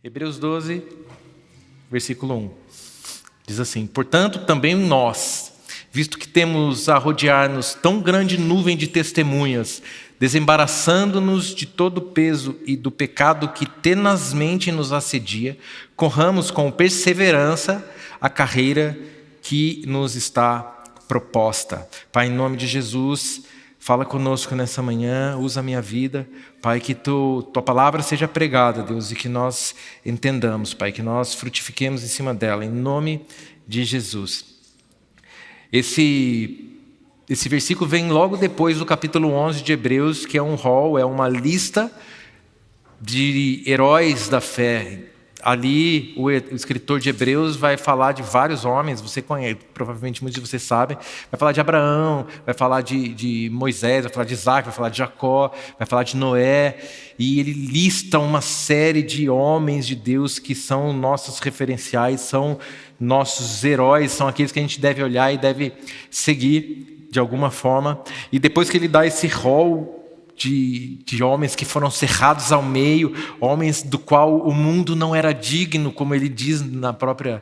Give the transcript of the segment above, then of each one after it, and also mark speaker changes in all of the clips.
Speaker 1: Hebreus 12, versículo 1. Diz assim: portanto, também nós, visto que temos a rodear-nos tão grande nuvem de testemunhas, desembaraçando-nos de todo o peso e do pecado que tenazmente nos assedia, corramos com perseverança a carreira que nos está proposta. Pai, em nome de Jesus, fala conosco nessa manhã, usa a minha vida, Pai, que Tua palavra seja pregada, Deus, e que nós entendamos, Pai, que nós frutifiquemos em cima dela, em nome de Jesus. Esse versículo vem logo depois do capítulo 11 de Hebreus, que é um rol, é uma lista de heróis da fé. Ali o escritor de Hebreus vai falar de vários homens, você conhece, provavelmente muitos de vocês sabem, vai falar de Abraão, vai falar de Moisés, vai falar de Isaac, vai falar de Jacó, vai falar de Noé, e ele lista uma série de homens de Deus que são nossos referenciais, são nossos heróis, são aqueles que a gente deve olhar e deve seguir de alguma forma. E depois que ele dá esse rol de homens que foram cerrados ao meio, homens do qual o mundo não era digno, como ele diz no próprio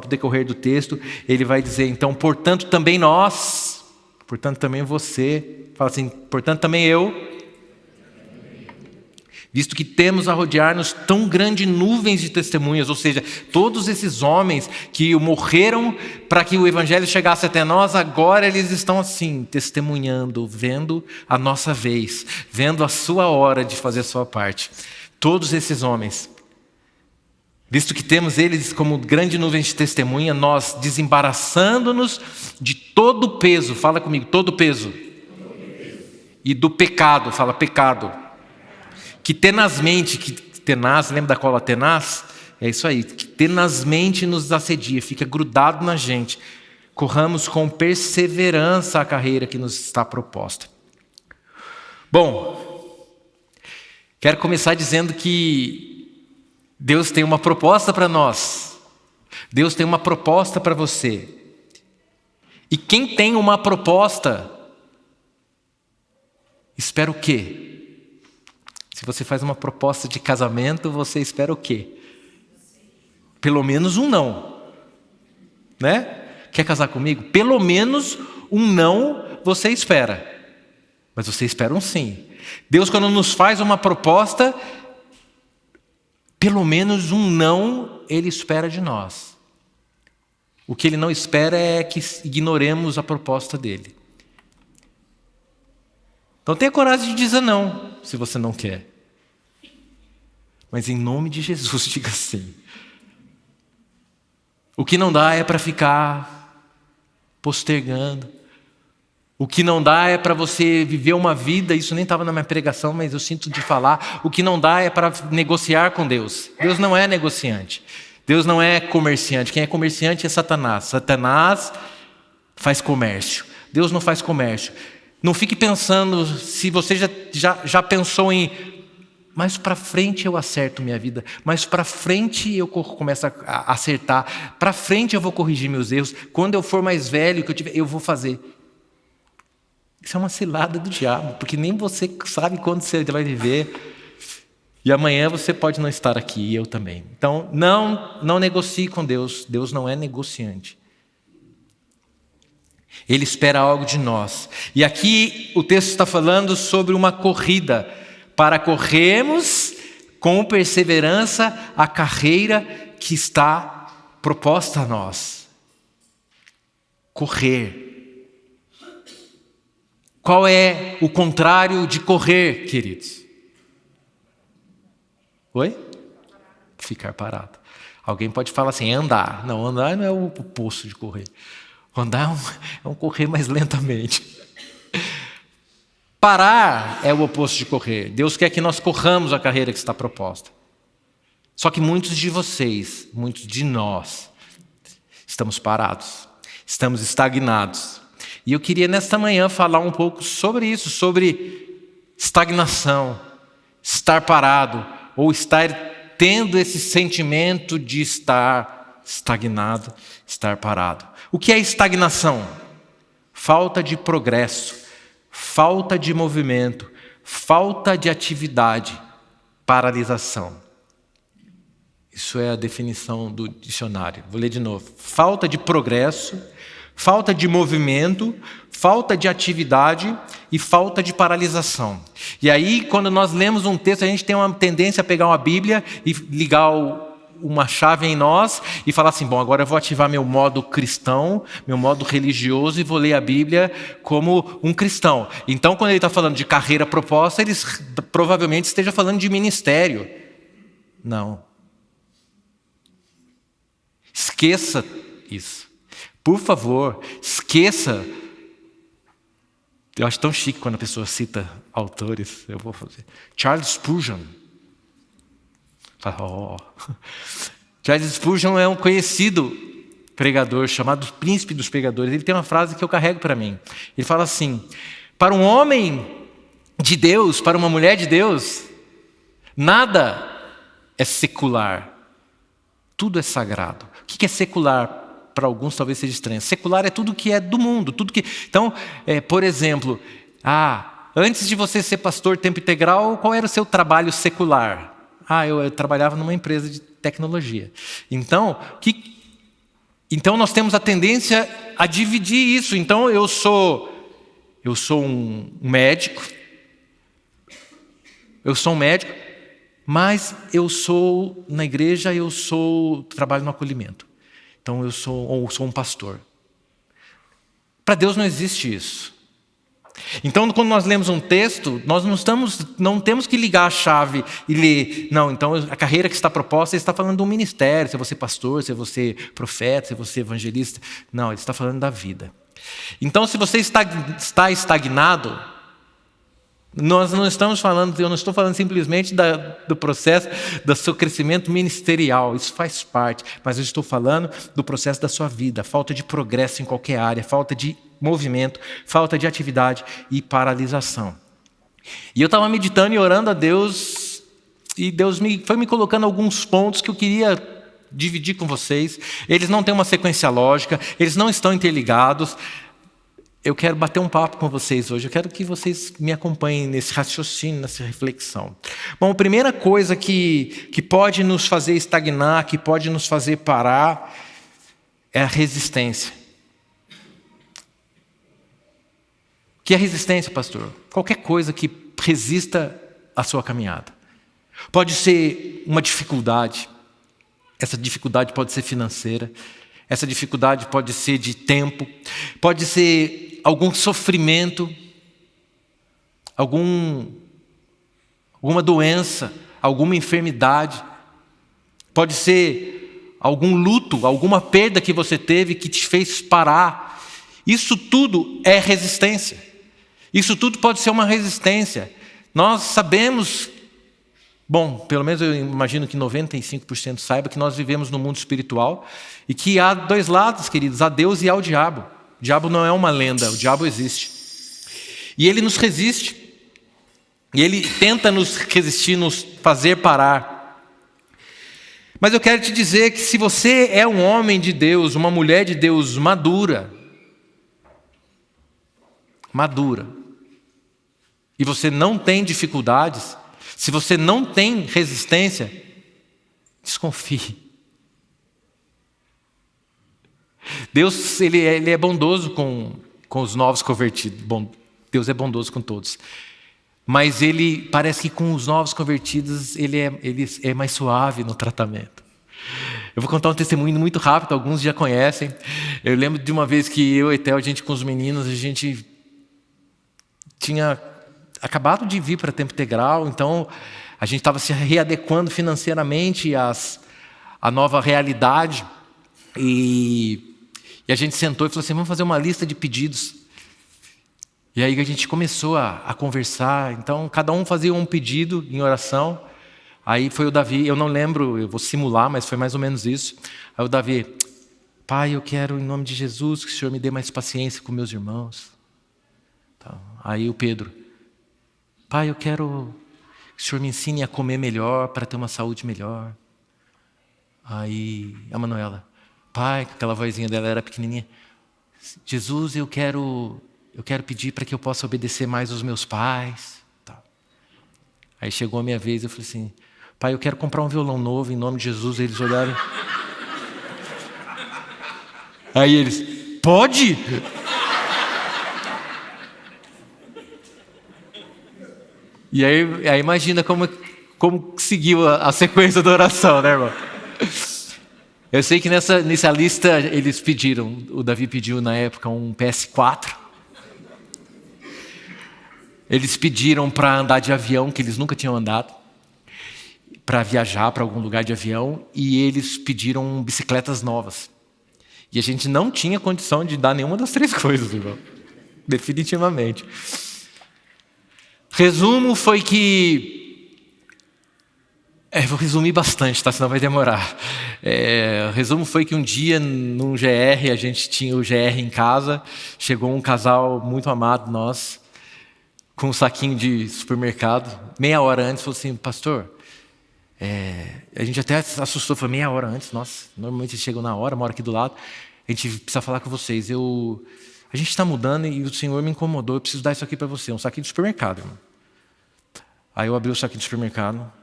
Speaker 1: decorrer do texto, ele vai dizer, então, portanto também nós, portanto também você, fala assim, portanto também eu, visto que temos a rodear-nos tão grande nuvens de testemunhas, ou seja, todos esses homens que morreram para que o evangelho chegasse até nós, agora eles estão assim, testemunhando, vendo a nossa vez, vendo a sua hora de fazer a sua parte. Todos esses homens, visto que temos eles como grande nuvem de testemunha, nós desembaraçando-nos de todo o peso, fala comigo, todo o peso, e do pecado, fala pecado, que tenazmente, lembra da cola tenaz? É isso aí, que tenazmente nos assedia, fica grudado na gente. Corramos com perseverança a carreira que nos está proposta. Bom, quero começar dizendo que Deus tem uma proposta para nós. Deus tem uma proposta para você. E quem tem uma proposta, espera o quê? Se você faz uma proposta de casamento, você espera o quê? Pelo menos um não. Né? Quer casar comigo? Pelo menos um não você espera. Mas você espera um sim. Deus, quando nos faz uma proposta, pelo menos um não Ele espera de nós. O que Ele não espera é que ignoremos a proposta dEle. Então tenha coragem de dizer não, se você não quer. Mas em nome de Jesus, diga sim. O que não dá é para ficar postergando. O que não dá é para você viver uma vida, isso nem estava na minha pregação, mas eu sinto de falar. O que não dá é para negociar com Deus. Deus não é negociante. Deus não é comerciante. Quem é comerciante é Satanás. Satanás faz comércio. Deus não faz comércio. Não fique pensando, se você já pensou em mais para frente eu acerto minha vida, mais para frente eu começo a acertar, para frente eu vou corrigir meus erros, quando eu for mais velho, eu vou fazer. Isso é uma cilada do diabo, porque nem você sabe quando você vai viver, e amanhã você pode não estar aqui, e eu também. Então, não negocie com Deus, Deus não é negociante. Ele espera algo de nós. E aqui o texto está falando sobre uma corrida, para corrermos com perseverança a carreira que está proposta a nós. Correr. Qual é o contrário de correr, queridos? Oi? Ficar parado. Alguém pode falar assim, andar. Não, andar não é o oposto de correr. Andar é um correr mais lentamente. Parar é o oposto de correr. Deus quer que nós corramos a carreira que está proposta. Só que muitos de vocês, muitos de nós, estamos parados, estamos estagnados. E eu queria nesta manhã falar um pouco sobre isso, sobre estagnação, estar parado, ou estar tendo esse sentimento de estar estagnado, estar parado. O que é estagnação? Falta de progresso. Falta de movimento, falta de atividade, paralisação. Isso é a definição do dicionário. Vou ler de novo. Falta de progresso, falta de movimento, falta de atividade e falta de paralisação. E aí, quando nós lemos um texto, a gente tem uma tendência a pegar uma Bíblia e ligar uma chave em nós e falar assim, bom, agora eu vou ativar meu modo cristão, meu modo religioso e vou ler a Bíblia como um cristão. Então, quando ele está falando de carreira proposta, ele provavelmente esteja falando de ministério. Não. Esqueça isso. Por favor, esqueça. Eu acho tão chique quando a pessoa cita autores. Eu vou fazer. Charles Spurgeon. Charles Spurgeon é um conhecido pregador chamado Príncipe dos Pregadores. Ele tem uma frase que eu carrego para mim. Ele fala assim: para um homem de Deus, para uma mulher de Deus, nada é secular. Tudo é sagrado. O que é secular? Para alguns talvez seja estranho. Secular é tudo que é do mundo. Tudo que... Então, por exemplo, antes de você ser pastor tempo integral, qual era o seu trabalho secular? Eu trabalhava numa empresa de tecnologia. Então nós temos a tendência a dividir isso. Então, eu sou um médico. Eu sou um médico, mas na igreja, trabalho no acolhimento. Então, eu sou um pastor. Para Deus não existe isso. Então, quando nós lemos um texto, nós não temos que ligar a chave e ler. Não, então a carreira que está proposta, ele está falando de um ministério, se você pastor, se você profeta, se você evangelista. Não, ele está falando da vida. Então, se você está estagnado, nós não estamos falando, eu não estou falando simplesmente do processo do seu crescimento ministerial, isso faz parte, mas eu estou falando do processo da sua vida, falta de progresso em qualquer área, falta de movimento, falta de atividade e paralisação. E eu estava meditando e orando a Deus, e Deus foi me colocando alguns pontos que eu queria dividir com vocês. Eles não têm uma sequência lógica, eles não estão interligados. Eu quero bater um papo com vocês hoje. Eu quero que vocês me acompanhem nesse raciocínio, nessa reflexão. Bom, a primeira coisa que pode nos fazer estagnar, que pode nos fazer parar, é a resistência. O que é resistência, pastor? Qualquer coisa que resista à sua caminhada. Pode ser uma dificuldade. Essa dificuldade pode ser financeira. Essa dificuldade pode ser de tempo. Pode ser algum sofrimento, alguma doença, alguma enfermidade. Pode ser algum luto, alguma perda que você teve que te fez parar. Isso tudo é resistência. Isso tudo pode ser uma resistência. Nós sabemos, pelo menos eu imagino que 95% saiba que nós vivemos no mundo espiritual e que há dois lados, queridos, há Deus e há o diabo. O diabo não é uma lenda, o diabo existe. E ele nos resiste. E ele tenta nos resistir, nos fazer parar. Mas eu quero te dizer que se você é um homem de Deus, uma mulher de Deus madura, e você não tem dificuldades, se você não tem resistência, desconfie. Deus ele é bondoso com os novos convertidos. Deus é bondoso com todos. Mas ele parece que com os novos convertidos ele é mais suave no tratamento. Eu vou contar um testemunho muito rápido, alguns já conhecem. Eu lembro de uma vez que eu e Theo, a gente com os meninos, a gente tinha acabado de vir para tempo integral, então a gente estava se readequando financeiramente à nova realidade. E a gente sentou e falou assim, vamos fazer uma lista de pedidos. E aí a gente começou a conversar. Então, cada um fazia um pedido em oração. Aí foi o Davi, eu não lembro, eu vou simular, mas foi mais ou menos isso. Aí o Davi, Pai, eu quero em nome de Jesus que o Senhor me dê mais paciência com meus irmãos. Aí o Pedro, Pai, eu quero que o Senhor me ensine a comer melhor para ter uma saúde melhor. Aí a Manuela, Pai, aquela vozinha dela era pequenininha. Jesus, eu quero pedir para que eu possa obedecer mais aos meus pais. Aí chegou a minha vez, eu falei assim, pai, eu quero comprar um violão novo em nome de Jesus. Eles olharam. Aí eles, pode? E aí imagina como seguiu a sequência da oração, né, irmão? Eu sei que nessa lista eles pediram, o Davi pediu na época um PS4. Eles pediram para andar de avião, que eles nunca tinham andado, para viajar para algum lugar de avião, e eles pediram bicicletas novas. E a gente não tinha condição de dar nenhuma das três coisas, irmão. Definitivamente. Resumo foi que... vou resumir bastante, tá? Senão vai demorar. Resumo foi que um dia, num GR, a gente tinha o GR em casa, chegou um casal muito amado nosso, com um saquinho de supermercado, meia hora antes, falou assim, pastor, a gente até assustou, foi meia hora antes, nossa, normalmente eles chegam na hora, mora aqui do lado, a gente precisa falar com vocês, a gente está mudando e o Senhor me incomodou, eu preciso dar isso aqui para você, um saquinho de supermercado, irmão. Aí eu abri o saquinho de supermercado,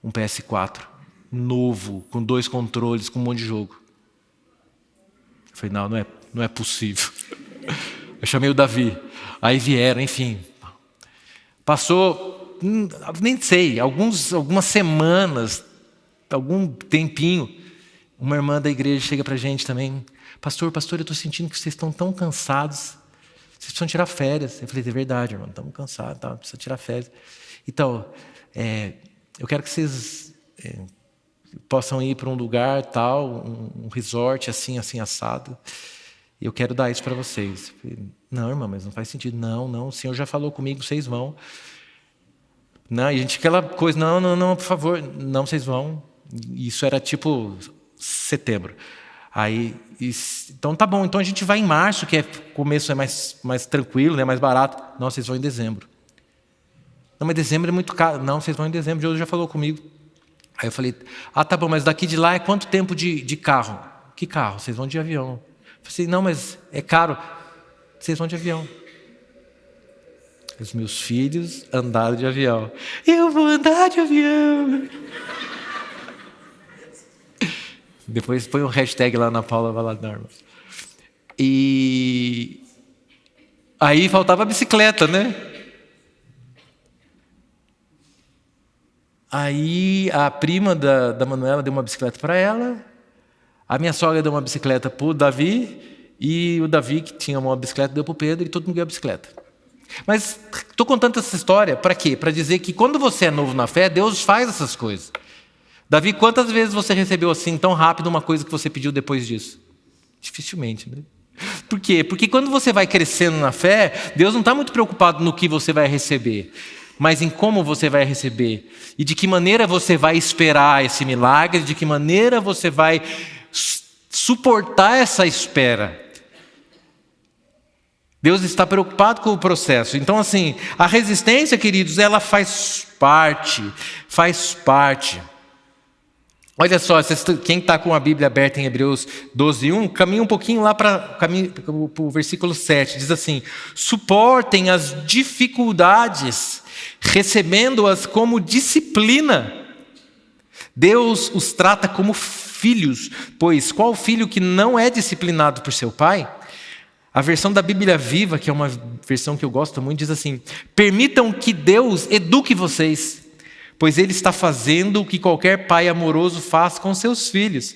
Speaker 1: um PS4, novo, com 2 controles, com um monte de jogo. Eu falei, não é possível. Eu chamei o Davi, aí vieram, enfim. Passou, nem sei, algumas semanas, algum tempinho, uma irmã da igreja chega pra gente também, pastor, eu estou sentindo que vocês estão tão cansados, vocês precisam tirar férias. Eu falei, é verdade, irmão, estamos cansados, tá, precisa tirar férias. Então, eu quero que vocês possam ir para um lugar tal, um resort assim, assado, e eu quero dar isso para vocês. Eu falei, não, irmã, mas não faz sentido. Não, o Senhor já falou comigo, vocês vão. Não, e a gente, aquela coisa, não, por favor, não, vocês vão. Isso era tipo setembro. Aí, então tá bom, então a gente vai em março, que começo é mais tranquilo, né, mais barato. Não, vocês vão em dezembro. Não, mas dezembro é muito caro. Não, vocês vão em dezembro, Deus já falou comigo. Aí eu falei, tá bom, mas daqui de lá é quanto tempo de carro? Que carro? Vocês vão de avião. Eu falei, não, mas é caro. Vocês vão de avião. Os meus filhos andaram de avião. Eu vou andar de avião. Depois põe um hashtag lá na Paula Valadar. E aí faltava a bicicleta, né? Aí a prima da Manuela deu uma bicicleta para ela, a minha sogra deu uma bicicleta para o Davi, e o Davi, que tinha uma bicicleta, deu para o Pedro, e todo mundo ganhou a bicicleta. Mas estou contando essa história para quê? Para dizer que quando você é novo na fé, Deus faz essas coisas. Davi, quantas vezes você recebeu assim tão rápido uma coisa que você pediu depois disso? Dificilmente, né? Por quê? Porque quando você vai crescendo na fé, Deus não está muito preocupado no que você vai receber, mas em como você vai receber. E de que maneira você vai esperar esse milagre, de que maneira você vai suportar essa espera. Deus está preocupado com o processo. Então, assim, a resistência, queridos, ela faz parte. Olha só, quem está com a Bíblia aberta em Hebreus 12:1, caminha um pouquinho lá para o versículo 7. Diz assim, suportem as dificuldades, recebendo-as como disciplina. Deus os trata como filhos, pois qual filho que não é disciplinado por seu pai? A versão da Bíblia Viva, que é uma versão que eu gosto muito, diz assim, permitam que Deus eduque vocês, pois Ele está fazendo o que qualquer pai amoroso faz com seus filhos.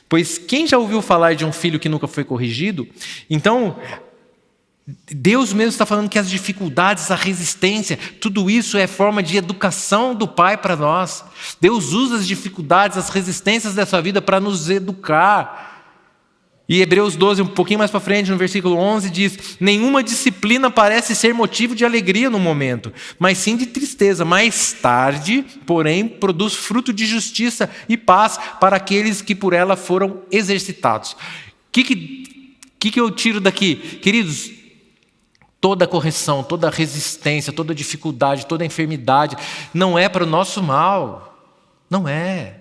Speaker 1: Pois quem já ouviu falar de um filho que nunca foi corrigido? Então, Deus mesmo está falando que as dificuldades, a resistência, tudo isso é forma de educação do Pai para nós. Deus usa as dificuldades, as resistências dessa vida para nos educar. E Hebreus 12, um pouquinho mais para frente, no versículo 11, diz, nenhuma disciplina parece ser motivo de alegria no momento, mas sim de tristeza. Mais tarde, porém, produz fruto de justiça e paz para aqueles que por ela foram exercitados. O que eu tiro daqui? Queridos, toda correção, toda resistência, toda dificuldade, toda enfermidade, não é para o nosso mal. Não é.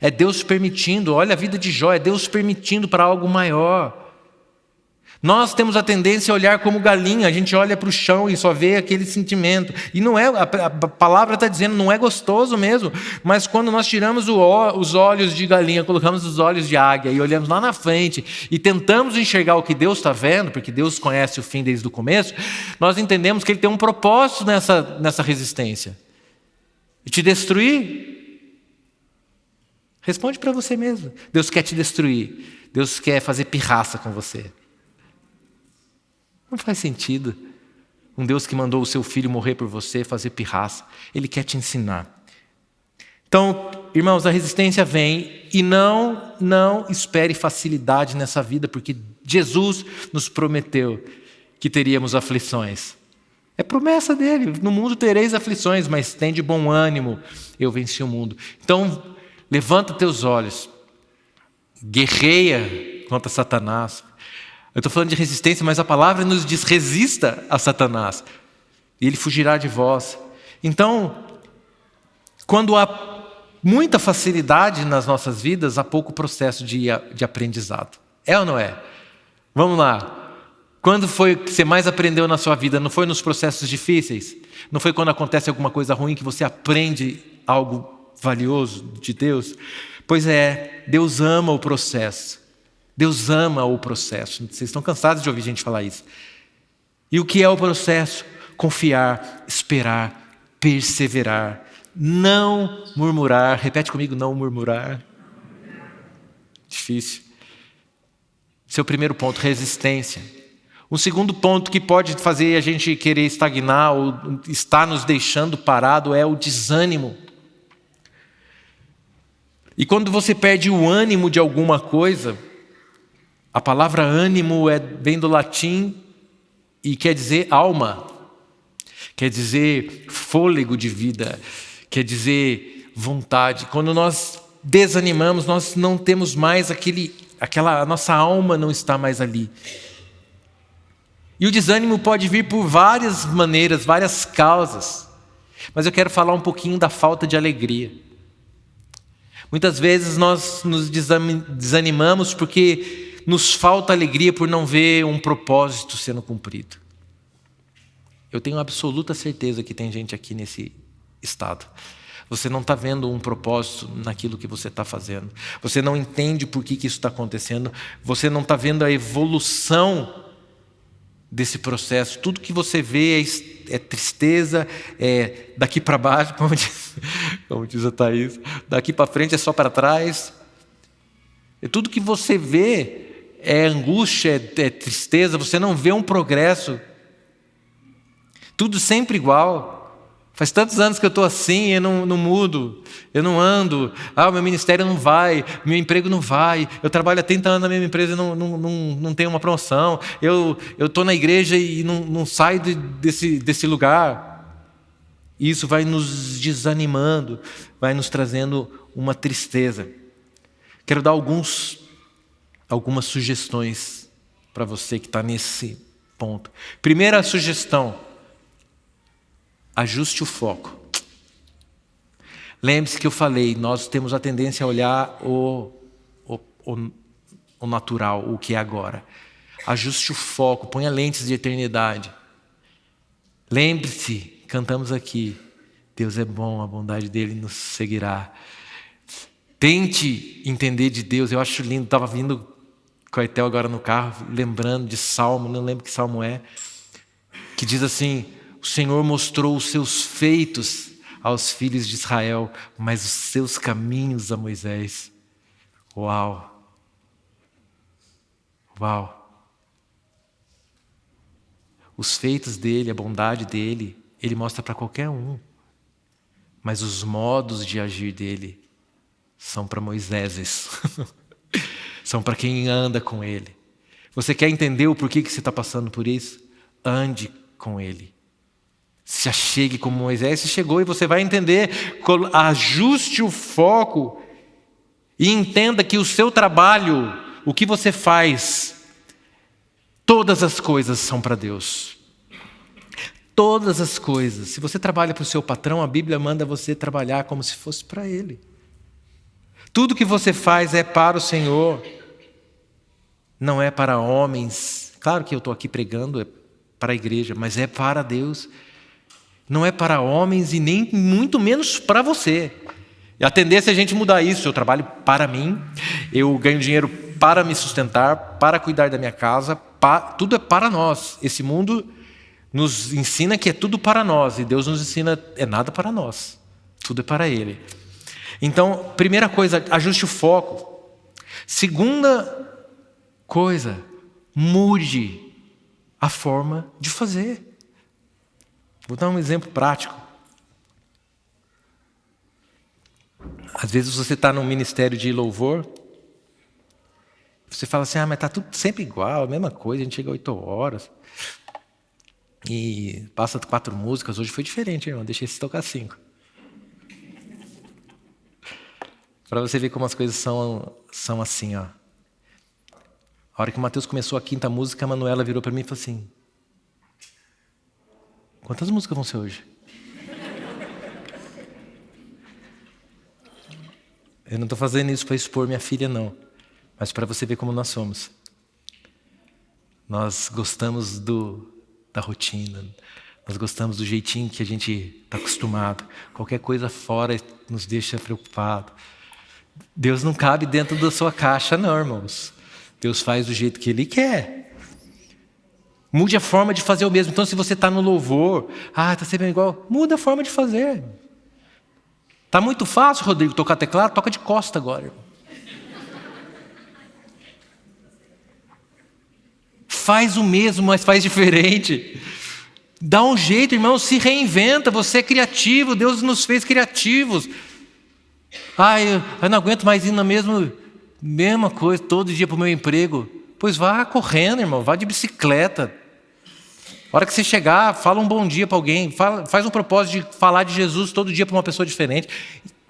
Speaker 1: É Deus permitindo, olha a vida de Jó, é Deus permitindo para algo maior. Nós temos a tendência a olhar como galinha, a gente olha para o chão e só vê aquele sentimento. E não é, a palavra está dizendo, não é gostoso mesmo, mas quando nós tiramos os olhos de galinha, colocamos os olhos de águia e olhamos lá na frente e tentamos enxergar o que Deus está vendo, porque Deus conhece o fim desde o começo, nós entendemos que Ele tem um propósito nessa resistência. E te destruir? Responde para você mesmo. Deus quer te destruir. Deus quer fazer pirraça com você. Não faz sentido um Deus que mandou o seu filho morrer por você fazer pirraça. Ele quer te ensinar. Então, irmãos, a resistência vem e não espere facilidade nessa vida, porque Jesus nos prometeu que teríamos aflições. É promessa dele. No mundo tereis aflições, mas tem de bom ânimo. Eu venci o mundo. Então, levanta teus olhos. Guerreia contra Satanás. Eu estou falando de resistência, mas a palavra nos diz: resista a Satanás, e ele fugirá de vós. Então, quando há muita facilidade nas nossas vidas, há pouco processo de aprendizado. É ou não é? Vamos lá. Quando foi que você mais aprendeu na sua vida? Não foi nos processos difíceis? Não foi quando acontece alguma coisa ruim que você aprende algo valioso de Deus? Pois é, Deus ama o processo. Deus ama o processo. Vocês estão cansados de ouvir gente falar isso. E o que é o processo? Confiar, esperar, perseverar, não murmurar. Repete comigo, não murmurar. Difícil. Esse é o primeiro ponto, resistência. O segundo ponto que pode fazer a gente querer estagnar ou estar nos deixando parado é o desânimo. E quando você perde o ânimo de alguma coisa, a palavra ânimo vem do latim e quer dizer alma, quer dizer fôlego de vida, quer dizer vontade. Quando nós desanimamos, nós não temos mais a nossa alma não está mais ali. E o desânimo pode vir por várias maneiras, várias causas. Mas eu quero falar um pouquinho da falta de alegria. Muitas vezes nós nos desanimamos porque nos falta alegria por não ver um propósito sendo cumprido. Eu tenho absoluta certeza que tem gente aqui nesse estado. Você não está vendo um propósito naquilo que você está fazendo. Você não entende por que isso está acontecendo. Você não está vendo a evolução desse processo. Tudo que você vê é tristeza, é daqui para baixo, como diz a Thaís, daqui para frente é só para trás. E tudo que você vê é angústia, é tristeza, você não vê um progresso. Tudo sempre igual. Faz tantos anos que eu estou assim, eu não mudo, eu não ando. O meu ministério não vai, meu emprego não vai. Eu trabalho há 30 anos na mesma empresa e não tenho uma promoção. Eu estou na igreja e não saio desse lugar. E isso vai nos desanimando, vai nos trazendo uma tristeza. Quero dar algumas sugestões para você que está nesse ponto. Primeira sugestão: ajuste o foco. Lembre-se que eu falei, nós temos a tendência a olhar o natural, o que é agora. Ajuste o foco, ponha lentes de eternidade. Lembre-se, cantamos aqui, Deus é bom, a bondade dele nos seguirá. Tente entender de Deus. Eu acho lindo, estava vindo com a Etel agora no carro, lembrando de Salmo, não lembro que Salmo é, que diz assim: o Senhor mostrou os seus feitos aos filhos de Israel, mas os seus caminhos a Moisés. Uau! Uau! Os feitos dele, a bondade dele, ele mostra para qualquer um. Mas os modos de agir dele são para Moisés. São para quem anda com ele. Você quer entender o porquê que você está passando por isso? Ande com ele. Se achegue como Moisés se chegou e você vai entender. Ajuste o foco e entenda que o seu trabalho, o que você faz, todas as coisas são para Deus. Todas as coisas. Se você trabalha para o seu patrão, a Bíblia manda você trabalhar como se fosse para ele. Tudo que você faz é para o Senhor. Não é para homens Claro que eu estou aqui pregando para a igreja, mas é para Deus. Não é para homens e nem muito menos para você. E a tendência é a gente mudar isso. Eu trabalho para mim, eu ganho dinheiro para me sustentar, para cuidar da minha casa, tudo é para nós. Esse mundo nos ensina que é tudo para nós, e Deus nos ensina é nada para nós, tudo é para Ele. Então, primeira coisa, ajuste o foco. Segunda coisa, mude a forma de fazer. Vou dar um exemplo prático. Às vezes você está num ministério de louvor, você fala assim, mas está tudo sempre igual, a mesma coisa, a gente chega 8 horas e passa 4 músicas, hoje foi diferente, irmão, deixei esse tocar 5. Para você ver como as coisas são assim, ó. A hora que o Mateus começou a 5ª música, a Manuela virou para mim e falou assim, quantas músicas vão ser hoje? Eu não estou fazendo isso para expor minha filha, não. Mas para você ver como nós somos. Nós gostamos da rotina. Nós gostamos do jeitinho que a gente está acostumado. Qualquer coisa fora nos deixa preocupado. Deus não cabe dentro da sua caixa, não, irmãos. Deus faz do jeito que Ele quer. Mude a forma de fazer o mesmo. Então, se você está no louvor, está sempre igual, muda a forma de fazer. Está muito fácil, Rodrigo, tocar teclado? Toca de costa agora, irmão. Faz o mesmo, mas faz diferente. Dá um jeito, irmão, se reinventa. Você é criativo, Deus nos fez criativos. Eu não aguento mais ir na mesma coisa, todo dia para o meu emprego. Pois vá correndo, irmão, vá de bicicleta. A hora que você chegar, fala um bom dia para alguém, faz um propósito de falar de Jesus todo dia para uma pessoa diferente.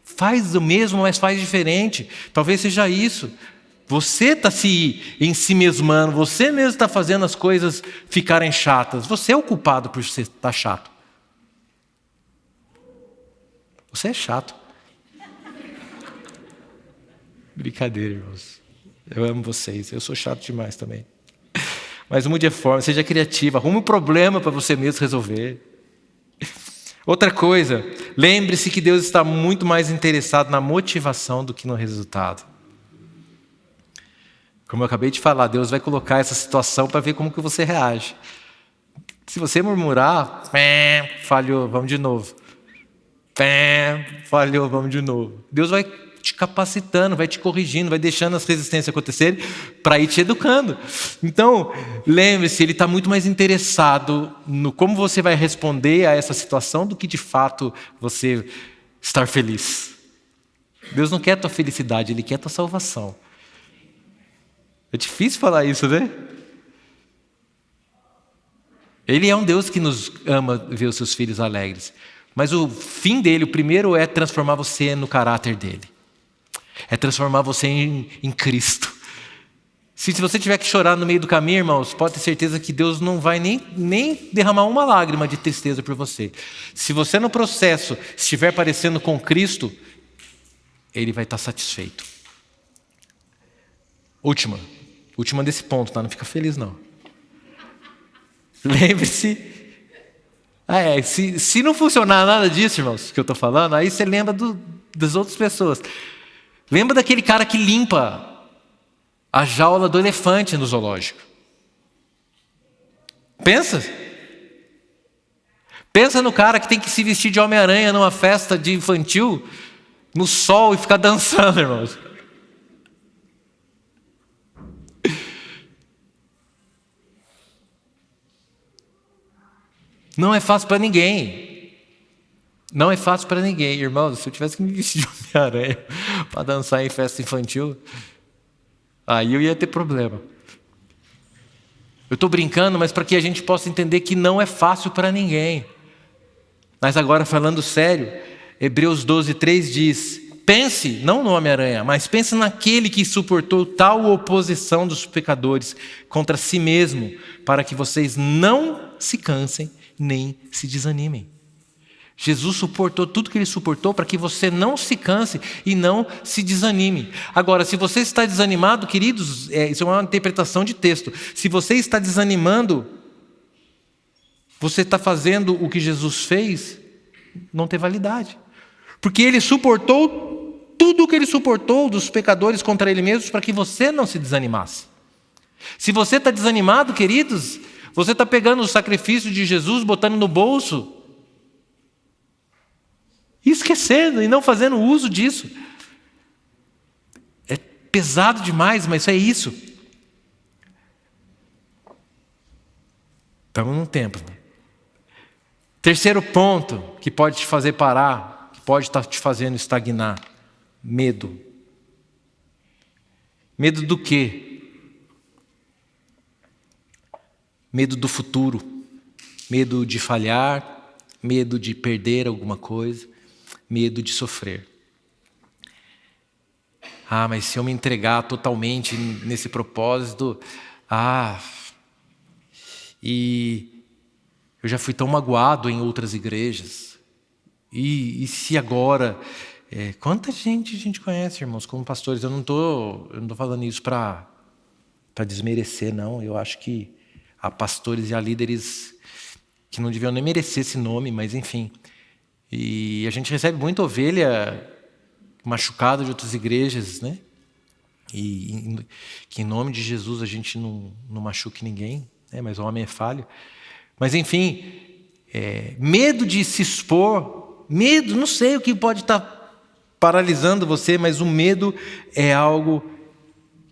Speaker 1: Faz o mesmo, mas faz diferente. Talvez seja isso. Você está se ensimesmando, você mesmo está fazendo as coisas ficarem chatas. Você é o culpado por você estar chato. Você é chato. Brincadeira, irmãos. Eu amo vocês, eu sou chato demais também. Mas mude a forma, seja criativa, arrume um problema para você mesmo resolver. Outra coisa, lembre-se que Deus está muito mais interessado na motivação do que no resultado. Como eu acabei de falar, Deus vai colocar essa situação para ver como que você reage. Se você murmurar, falhou, vamos de novo. Falhou, vamos de novo. Deus vai te capacitando, vai te corrigindo, vai deixando as resistências acontecerem para ir te educando. Então, lembre-se, Ele está muito mais interessado no como você vai responder a essa situação do que de fato você estar feliz. Deus não quer a tua felicidade, Ele quer a tua salvação. É difícil falar isso, né? Ele é um Deus que nos ama ver os seus filhos alegres. Mas o fim dele, o primeiro é transformar você no caráter dele. É transformar você em Cristo. Se você tiver que chorar no meio do caminho, irmãos, pode ter certeza que Deus não vai nem derramar uma lágrima de tristeza por você. Se você no processo estiver parecendo com Cristo, Ele vai estar satisfeito. Última desse ponto, tá? Não fica feliz, não. Lembre-se. Se não funcionar nada disso, irmãos, que eu estou falando, aí você lembra das outras pessoas. Lembra daquele cara que limpa a jaula do elefante no zoológico. Pensa no cara que tem que se vestir de Homem-Aranha numa festa de infantil, no sol, e ficar dançando, irmãos. Não é fácil para ninguém. Não é fácil para ninguém, irmãos. Se eu tivesse que me vestir de Homem-Aranha para dançar em festa infantil, aí eu ia ter problema. Eu estou brincando, mas para que a gente possa entender que não é fácil para ninguém. Mas agora, falando sério, Hebreus 12:3 diz: pense, não no Homem-Aranha, mas pense naquele que suportou tal oposição dos pecadores contra si mesmo, para que vocês não se cansem nem se desanimem. Jesus suportou tudo que ele suportou para que você não se canse e não se desanime. Agora, se você está desanimado, queridos, isso é uma interpretação de texto. Se você está desanimando, você está fazendo o que Jesus fez, não tem validade. Porque ele suportou tudo o que ele suportou dos pecadores contra ele mesmo para que você não se desanimasse. Se você está desanimado, queridos, você está pegando o sacrifício de Jesus, botando no bolso, e esquecendo e não fazendo uso disso. É pesado demais, mas é isso. Estamos num tempo. Terceiro ponto que pode te fazer parar, que pode estar te fazendo estagnar: medo. Medo do quê? Medo do futuro, medo de falhar, medo de perder alguma coisa, medo de sofrer. Mas se eu me entregar totalmente nesse propósito, e eu já fui tão magoado em outras igrejas. E se agora... quanta gente a gente conhece, irmãos, como pastores. Eu não tô falando isso para desmerecer, não. Eu acho que há pastores e há líderes que não deviam nem merecer esse nome, mas enfim. E a gente recebe muita ovelha machucada de outras igrejas, né? E que em nome de Jesus a gente não machuque ninguém, né? Mas o homem é falho. Mas enfim, medo de se expor, medo, não sei o que pode estar paralisando você, mas o medo é algo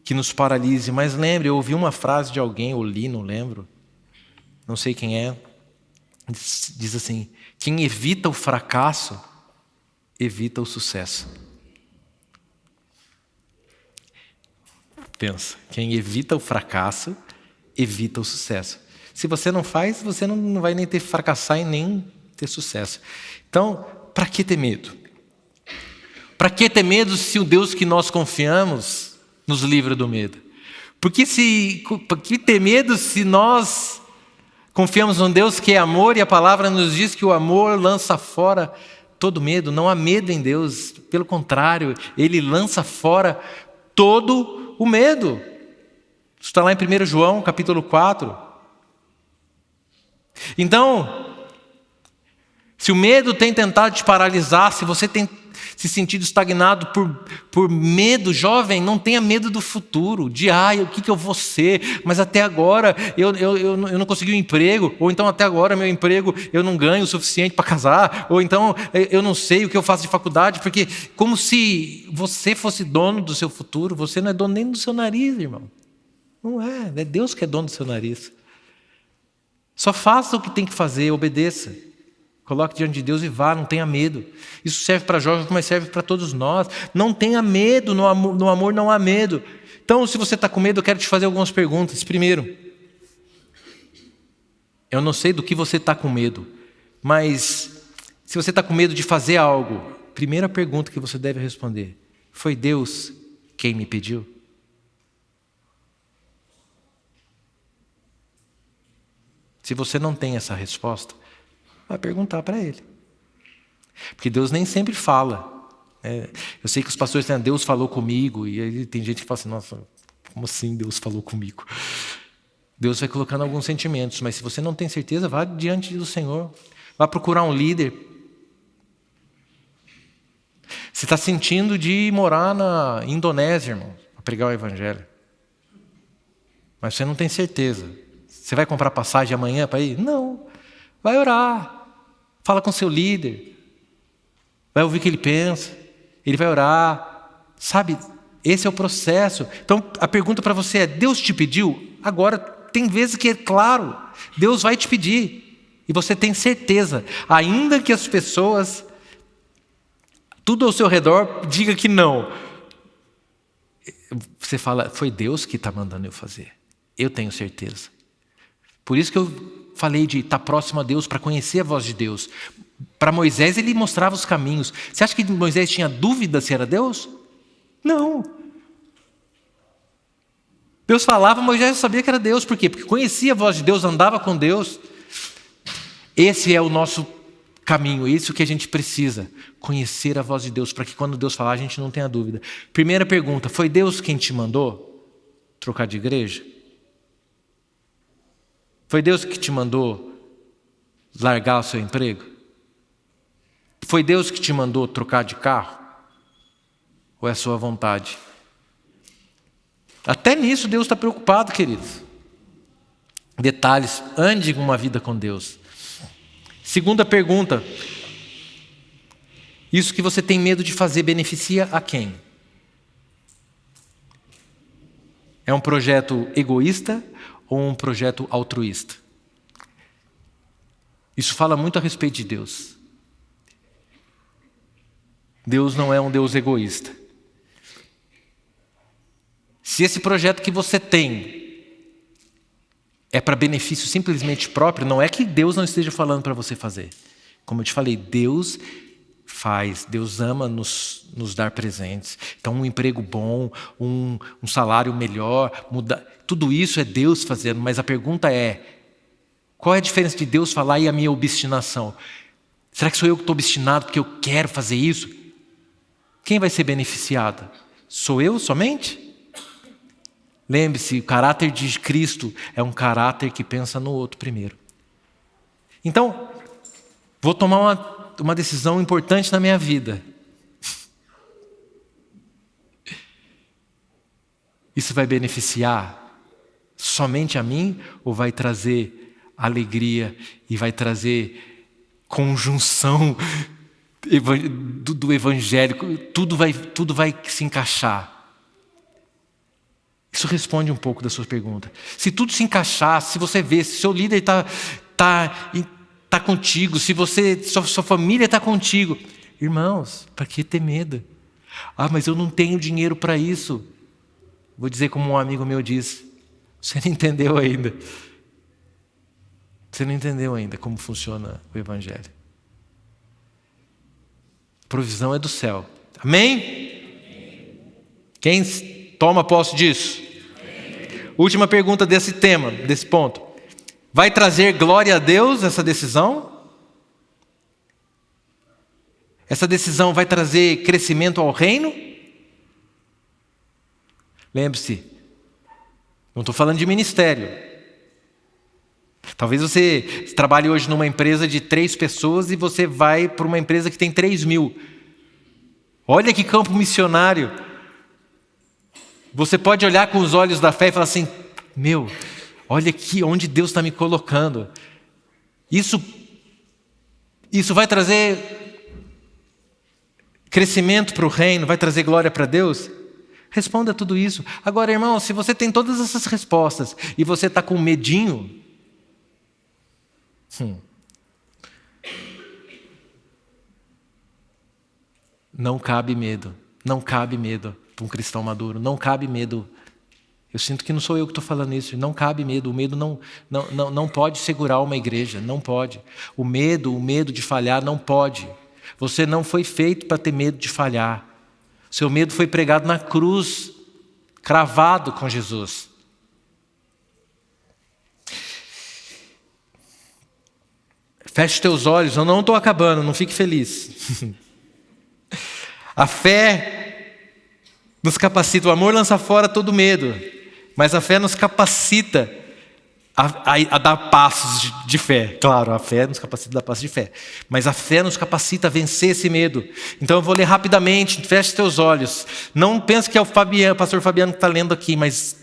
Speaker 1: que nos paralise. Mas lembre, eu ouvi uma frase de alguém, ou li, não lembro, não sei quem é, diz assim: quem evita o fracasso, evita o sucesso. Pensa, quem evita o fracasso, evita o sucesso. Se você não faz, você não vai nem ter que fracassar e nem ter sucesso. Então, para que ter medo? Para que ter medo se o Deus que nós confiamos nos livra do medo? Por que ter medo se nós confiamos num Deus que é amor e a palavra nos diz que o amor lança fora todo medo? Não há medo em Deus, pelo contrário, Ele lança fora todo o medo. Isso está lá em 1 João, capítulo 4. Então, se o medo tem tentado te paralisar, se você tem se sentido estagnado por medo, jovem, não tenha medo do futuro, de o que eu vou ser, mas até agora eu não consegui um emprego, ou então até agora meu emprego eu não ganho o suficiente para casar, ou então eu não sei o que eu faço de faculdade, porque como se você fosse dono do seu futuro. Você não é dono nem do seu nariz, irmão. Não é Deus que é dono do seu nariz. Só faça o que tem que fazer, obedeça. Coloque diante de Deus e vá, não tenha medo. Isso serve para jovens, mas serve para todos nós. Não tenha medo, no amor não há medo. Então, se você está com medo, eu quero te fazer algumas perguntas. Primeiro, eu não sei do que você está com medo, mas se você está com medo de fazer algo, primeira pergunta que você deve responder: foi Deus quem me pediu? Se você não tem essa resposta, vai perguntar para Ele. Porque Deus nem sempre fala. Eu sei que os pastores dizem: Deus falou comigo. E aí tem gente que fala assim: nossa, como assim Deus falou comigo? Deus vai colocando alguns sentimentos, mas se você não tem certeza, vá diante do Senhor. Vá procurar um líder. Você está sentindo de morar na Indonésia, irmão, para pregar o Evangelho. Mas você não tem certeza. Você vai comprar passagem amanhã para ir? Não. Vai orar. Fala com seu líder. Vai ouvir o que ele pensa. Ele vai orar. Sabe, esse é o processo. Então, a pergunta para você é: Deus te pediu? Agora, tem vezes que é claro, Deus vai te pedir. E você tem certeza. Ainda que as pessoas, tudo ao seu redor, diga que não. Você fala: foi Deus que está mandando eu fazer. Eu tenho certeza. Por isso que eu falei de estar próximo a Deus, para conhecer a voz de Deus. Para Moisés, ele mostrava os caminhos. Você acha que Moisés tinha dúvida se era Deus? Não. Deus falava, Moisés sabia que era Deus. Por quê? Porque conhecia a voz de Deus, andava com Deus. Esse é o nosso caminho. É isso que a gente precisa, conhecer a voz de Deus, para que quando Deus falar a gente não tenha dúvida. Primeira pergunta, foi Deus quem te mandou trocar de igreja? Foi Deus que te mandou largar o seu emprego? Foi Deus que te mandou trocar de carro? Ou é a sua vontade? Até nisso Deus está preocupado, queridos. Detalhes, ande uma vida com Deus. Segunda pergunta, isso que você tem medo de fazer beneficia a quem? É um projeto egoísta ou um projeto altruísta? Isso fala muito a respeito de Deus. Deus não é um Deus egoísta. Se esse projeto que você tem é para benefício simplesmente próprio, não é que Deus não esteja falando para você fazer. Como eu te falei, Deus faz, Deus ama nos dar presentes. Então um emprego bom, um salário melhor, tudo isso é Deus fazendo, mas a pergunta é, qual é a diferença de Deus falar e a minha obstinação? Será que sou eu que estou obstinado porque eu quero fazer isso? Quem vai ser beneficiado? Sou eu somente? Lembre-se, o caráter de Cristo é um caráter que pensa no outro primeiro. Então, vou tomar uma decisão importante na minha vida. Isso vai beneficiar somente a mim ou vai trazer alegria e vai trazer conjunção do evangélico? Tudo vai se encaixar. Isso responde um pouco da sua pergunta. Se tudo se encaixar, se você vê, se seu líder está contigo, se sua família está contigo, irmãos, para que ter medo? Ah, mas eu não tenho dinheiro para isso. Vou dizer como um amigo meu disse, você não entendeu ainda. Você não entendeu ainda como funciona o evangelho. Provisão é do céu. Amém? Quem toma posse disso? Última pergunta desse tema, desse ponto. Vai trazer glória a Deus essa decisão? Essa decisão vai trazer crescimento ao reino? Lembre-se, não estou falando de ministério. Talvez você trabalhe hoje numa empresa de 3 pessoas e você vai para uma empresa que tem 3.000. Olha que campo missionário. Você pode olhar com os olhos da fé e falar assim, olha aqui onde Deus está me colocando. Isso vai trazer crescimento para o reino, vai trazer glória para Deus? Responda tudo isso. Agora, irmão, se você tem todas essas respostas e você está com medinho, não cabe medo. Não cabe medo para um cristão maduro. Não cabe medo. Eu sinto que não sou eu que estou falando isso. Não cabe medo. O medo não pode segurar uma igreja. Não pode. O medo de falhar não pode. Você não foi feito para ter medo de falhar. Seu medo foi pregado na cruz, cravado com Jesus. Feche teus olhos. Eu não estou acabando. Não fique feliz. A fé nos capacita, o amor lança fora todo medo, mas a fé nos capacita a dar passos de fé. Claro, a fé nos capacita a dar passos de fé, mas a fé nos capacita a vencer esse medo. Então eu vou ler rapidamente, feche teus olhos. Não pense que é o pastor Fabiano que está lendo aqui, mas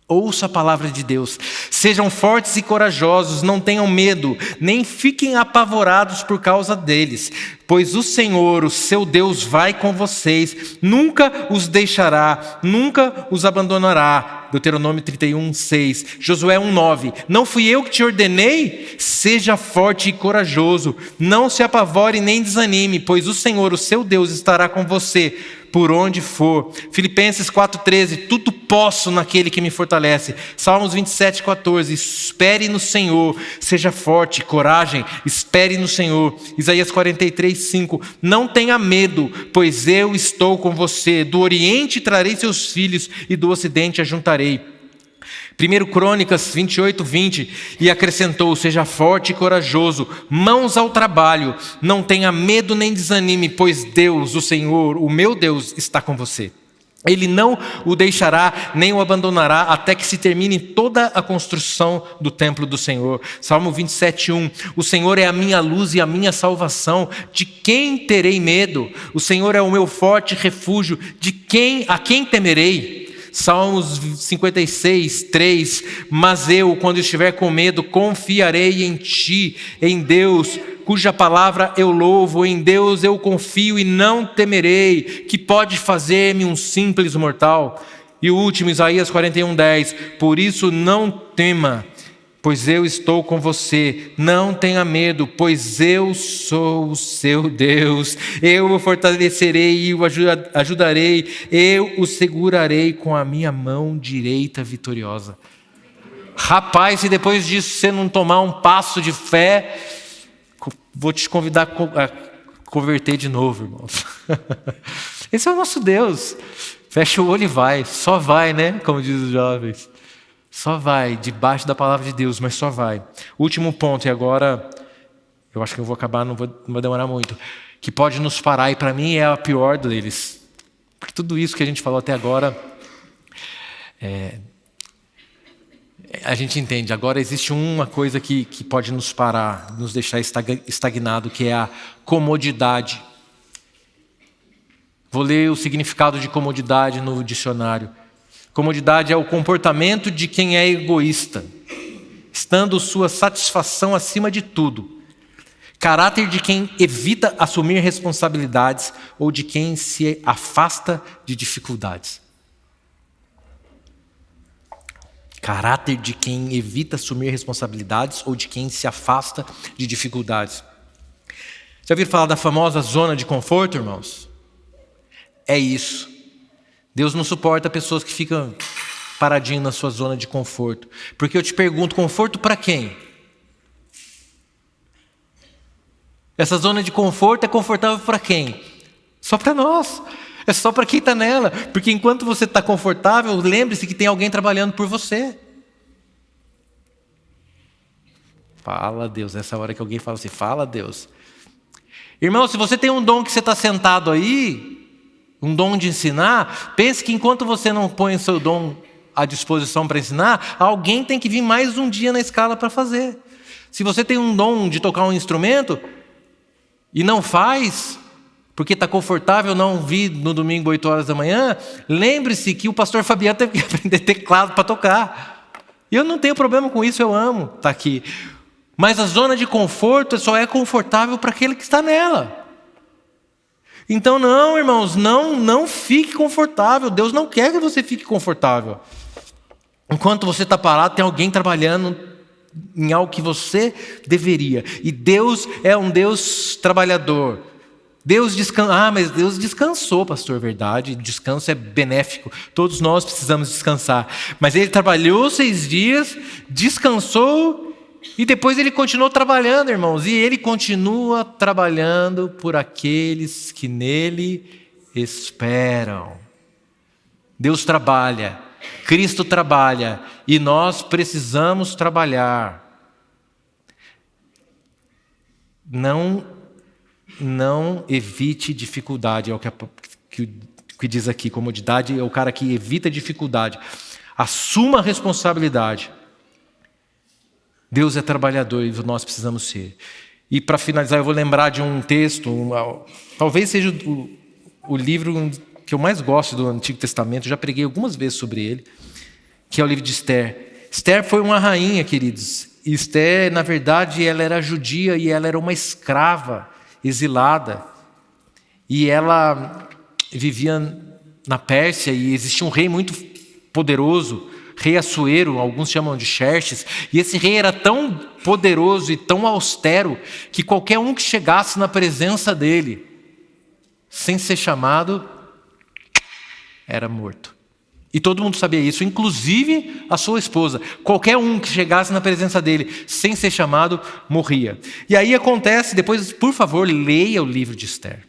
Speaker 1: ouça a palavra de Deus. Sejam fortes e corajosos, não tenham medo, nem fiquem apavorados por causa deles, pois o Senhor, o seu Deus, vai com vocês, nunca os deixará, nunca os abandonará. Deuteronômio 31:6, Josué 1:9. Não fui eu que te ordenei? Seja forte e corajoso, não se apavore nem desanime, pois o Senhor, o seu Deus, estará com você por onde for. Filipenses 4:13, tudo posso naquele que me fortalece. Salmos 27:14, espere no Senhor, seja forte, coragem, espere no Senhor. Isaías 43:5, não tenha medo, pois eu estou com você. Do Oriente trarei seus filhos e do Ocidente ajuntarei. 1 Crônicas 28:20, e acrescentou: seja forte e corajoso, mãos ao trabalho, não tenha medo nem desanime, pois Deus, o Senhor, o meu Deus, está com você. Ele não o deixará, nem o abandonará, até que se termine toda a construção do templo do Senhor. Salmo 27:1. O Senhor é a minha luz e a minha salvação, de quem terei medo? O Senhor é o meu forte refúgio, a quem temerei? Salmos 56:3. Mas eu, quando estiver com medo, confiarei em ti, em Deus, cuja palavra eu louvo, em Deus eu confio e não temerei, que pode fazer-me um simples mortal. E o último, Isaías 41:10. Por isso não tema, pois eu estou com você. Não tenha medo, pois eu sou o seu Deus. Eu o fortalecerei e o ajudarei. Eu o segurarei com a minha mão direita vitoriosa. Rapaz, se depois disso você não tomar um passo de fé, vou te convidar a converter de novo, irmãos. Esse é o nosso Deus. Fecha o olho e vai. Só vai, né? Como diz os jovens. Só vai, debaixo da palavra de Deus, mas só vai. Último ponto, e agora, eu acho que eu vou acabar, não vou demorar muito. Que pode nos parar, e para mim é a pior deles. Porque tudo isso que a gente falou até agora, a gente entende. Agora existe uma coisa que pode nos parar, nos deixar estagnado, que é a comodidade. Vou ler o significado de comodidade no dicionário. Comodidade é o comportamento de quem é egoísta, estando sua satisfação acima de tudo. Caráter de quem evita assumir responsabilidades ou de quem se afasta de dificuldades. Caráter de quem evita assumir responsabilidades ou de quem se afasta de dificuldades. Já ouviram falar da famosa zona de conforto, irmãos? É isso. Deus não suporta pessoas que ficam paradinhas na sua zona de conforto. Porque eu te pergunto, conforto para quem? Essa zona de conforto é confortável para quem? Só para nós. É só para quem está nela. Porque enquanto você está confortável, lembre-se que tem alguém trabalhando por você. Fala, Deus. Nessa hora que alguém fala assim, fala, Deus. Irmão, se você tem um dom que você está sentado aí, um dom de ensinar, pense que enquanto você não põe o seu dom à disposição para ensinar, alguém tem que vir mais um dia na escala para fazer. Se você tem um dom de tocar um instrumento e não faz, porque está confortável não vir no domingo 8 horas da manhã, lembre-se que o pastor Fabiano teve que aprender teclado para tocar. E eu não tenho problema com isso, eu amo estar aqui. Mas a zona de conforto só é confortável para aquele que está nela. Então não, irmãos, não fique confortável. Deus não quer que você fique confortável. Enquanto você está parado, tem alguém trabalhando em algo que você deveria. E Deus é um Deus trabalhador. Deus descansa. Mas Deus descansou, pastor, verdade. Descanso é benéfico. Todos nós precisamos descansar. Mas Ele trabalhou 6 dias, descansou e depois Ele continuou trabalhando, irmãos. E Ele continua trabalhando por aqueles que nele esperam. Deus trabalha, Cristo trabalha e nós precisamos trabalhar. Não evite dificuldade, é o que diz aqui. Comodidade é o cara que evita dificuldade. Assuma a responsabilidade. Deus é trabalhador e nós precisamos ser. E para finalizar, eu vou lembrar de um texto, talvez seja o livro que eu mais gosto do Antigo Testamento, eu já preguei algumas vezes sobre ele, que é o livro de Esther. Esther foi uma rainha, queridos. E Esther, na verdade, ela era judia e ela era uma escrava exilada. E ela vivia na Pérsia e existia um rei muito poderoso, rei Assuero, alguns chamam de Xerxes, e esse rei era tão poderoso e tão austero que qualquer um que chegasse na presença dele, sem ser chamado, era morto. E todo mundo sabia isso, inclusive a sua esposa. Qualquer um que chegasse na presença dele, sem ser chamado, morria. E aí acontece, depois, por favor, leia o livro de Esther.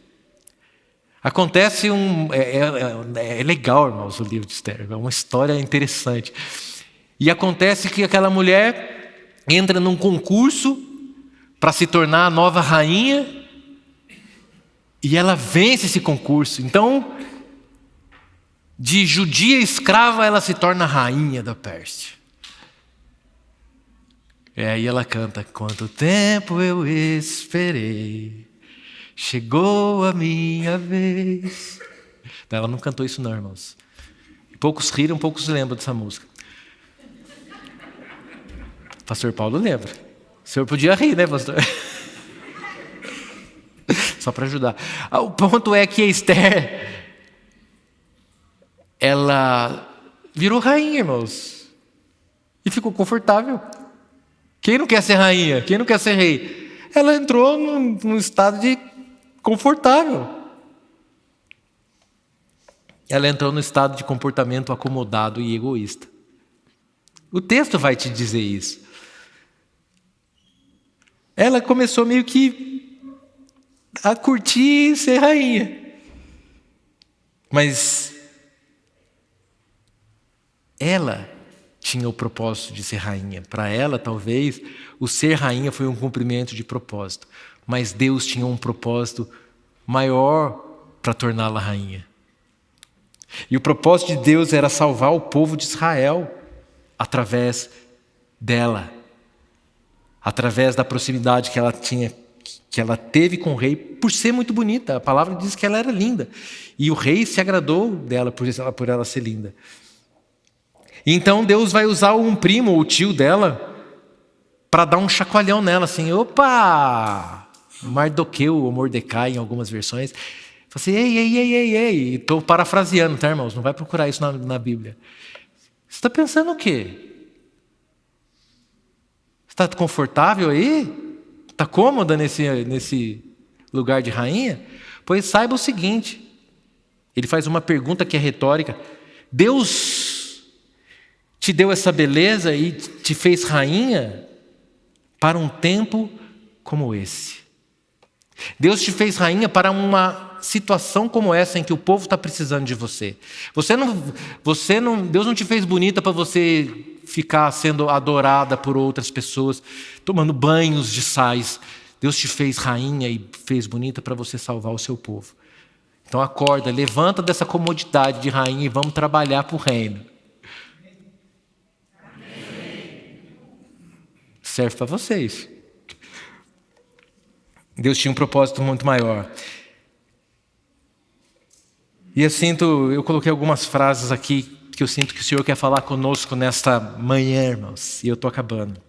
Speaker 1: Acontece é legal, irmãos, o livro de Esther. É uma história interessante. E acontece que aquela mulher entra num concurso para se tornar a nova rainha, e ela vence esse concurso. Então, de judia escrava, ela se torna rainha da Pérsia. E aí ela canta: quanto tempo eu esperei, chegou a minha vez. Ela não cantou isso não, irmãos. Poucos riram, poucos lembram dessa música. Pastor Paulo lembra. O senhor podia rir, né, pastor? Só para ajudar. O ponto é que a Esther, ela virou rainha, irmãos. E ficou confortável. Quem não quer ser rainha? Quem não quer ser rei? Ela entrou num estado de confortável. Ela entrou no estado de comportamento acomodado e egoísta. O texto vai te dizer isso. Ela começou meio que a curtir ser rainha. Mas ela tinha o propósito de ser rainha. Para ela, talvez, o ser rainha foi um cumprimento de propósito. Mas Deus tinha um propósito maior para torná-la rainha. E o propósito de Deus era salvar o povo de Israel através dela, através da proximidade que ela tinha, que ela teve com o rei, por ser muito bonita. A palavra diz que ela era linda, e o rei se agradou dela por ela ser linda. Então Deus vai usar um primo ou tio dela para dar um chacoalhão nela, assim: opa! Mardoqueu ou Mordecai em algumas versões. Assim, ei. Estou parafraseando, tá, irmãos? Não vai procurar isso na Bíblia. Você está pensando o quê? Está confortável aí? Está cômoda nesse lugar de rainha? Pois saiba o seguinte. Ele faz uma pergunta que é retórica. Deus te deu essa beleza e te fez rainha para um tempo como esse. Deus te fez rainha para uma situação como essa em que o povo está precisando de você. Deus não te fez bonita para você ficar sendo adorada por outras pessoas, tomando banhos de sais. Deus te fez rainha e fez bonita para você salvar o seu povo. Então acorda, levanta dessa comodidade de rainha e vamos trabalhar para o reino. Serve para vocês. Deus tinha um propósito muito maior. E eu coloquei algumas frases aqui que eu sinto que o Senhor quer falar conosco nesta manhã, irmãos. E eu estou acabando.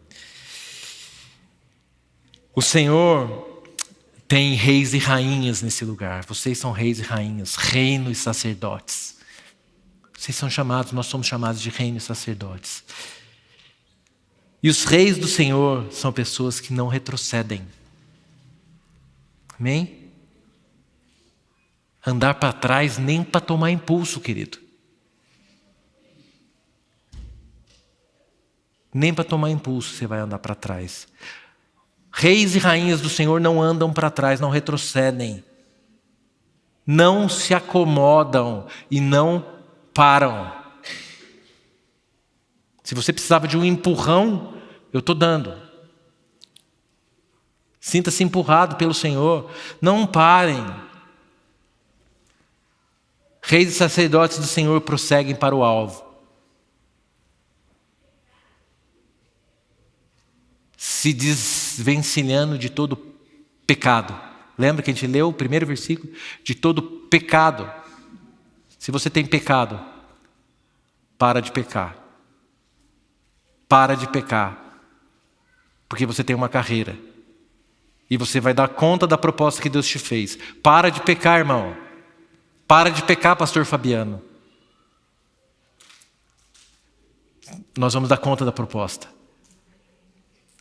Speaker 1: O Senhor tem reis e rainhas nesse lugar. Vocês são reis e rainhas, reino e sacerdotes. Vocês são chamados, nós somos chamados de reino e sacerdotes. E os reis do Senhor são pessoas que não retrocedem. Amém? Andar para trás nem para tomar impulso, querido. Nem para tomar impulso você vai andar para trás. Reis e rainhas do Senhor não andam para trás, não retrocedem. Não se acomodam e não param. Se você precisava de um empurrão, eu estou dando. Sinta-se empurrado pelo Senhor. Não parem. Reis e sacerdotes do Senhor prosseguem para o alvo. Se desvencilhando de todo pecado. Lembra que a gente leu o primeiro versículo? De todo pecado. Se você tem pecado, para de pecar. Para de pecar. Porque você tem uma carreira. E você vai dar conta da proposta que Deus te fez. Para de pecar, irmão. Para de pecar, pastor Fabiano. Nós vamos dar conta da proposta.